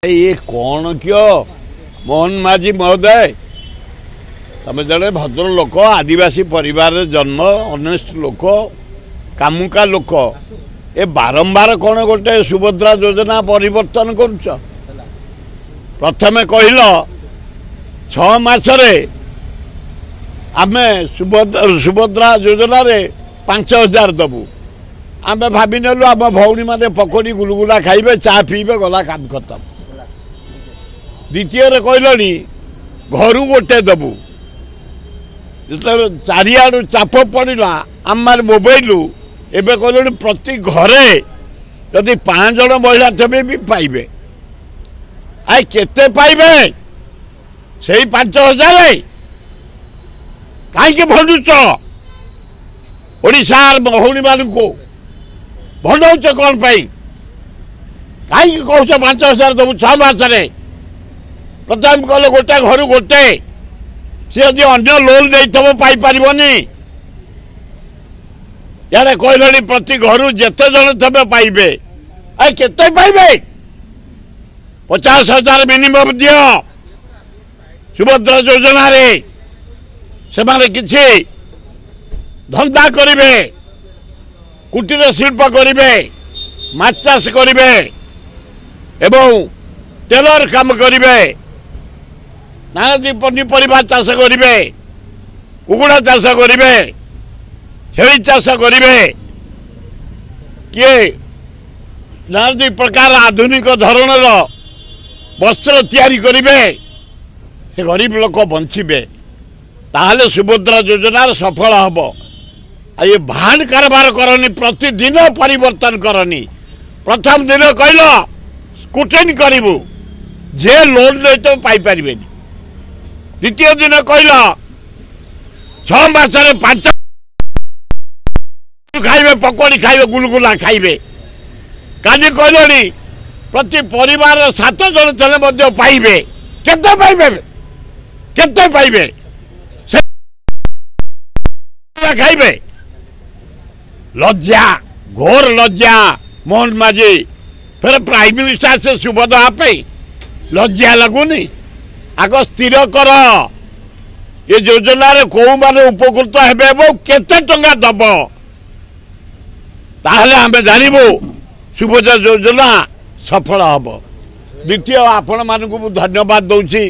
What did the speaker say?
ये कौन क्यों मोहन माझी महोदय तमें जड़े भद्र लोक आदिवासी परिवार जन्म ऑनेस्ट लोक कामुका लोक ए बारंबार कौन गोटे सुभद्रा योजना परिवर्तन करुच प्रथमे कहल 6 मासरे आमे सुभद्रा योजना रे 5000 दबू आमे भाभी नेलु आम भौणी माने पकोड़ी गुलगुला खाइबे चा पीबे गला काम खत्म। द्वितीय कहलनी घर गोटे दबू जो चारिआडू चाप पड़ा आम मोबाइल एवं कहल प्रति घरे जदि 5 जन महिला थे भी पाइबे आई केते पाइबे से 5000 कहीं भंडुच ओडिशार भौणी मान भंडाउच कौन पाई कहीं कौच 5000 दबू 6 मासरे प्रथम कहले गोटे घर गोटे सी यदि अन्य लोन नहीं पाई पारिबनी यार कहले प्रति घर जेते जन थे पाइबे आई केते पाइबे 50,000 मिनिमम दियो सुभद्रा योजना रे से माने किछि धंदा करिवे कुटीर शिल्प करिवे माछ चाष करिवे एवं टेलर काम करिवे नाना पनीपरिया चाष करिवे कुकुड़ा चाष करिवे छेली चाष करिवे किए नाना प्रकार आधुनिक धरणर वस्त्र तैयारी करिवे से गरीब लोक बंचिबे ताहले सुभद्रा योजना सफल हब ये भान कारबार करनी प्रतिदिन परिवर्तन करनी प्रथम दिन कहल स्क्रूटिनी करू जे लोन नहीं तो पाई पारे द्वितीय दिन कहल 6 मासरे 5 खाइबे पकोड़ी खाइबे गुलगुला खाइबे काली कहलनी प्रति परिवार 7 जन चले पाइबे केते पाइबे केते पाइबे खाइबे लज्जा घोर लज्जा मोहन माझी फिर प्राइम मिनिस्टर से सुभद्रा पे लज्जा लगुनि आग स्थिर कर ये योजना रे को माने उपकृत हेबे केते टंका दब ताहले आमे जानिबो सुभद्रा योजना सफल हब। द्वितीय आपण मानकु धन्यवाद दउछि।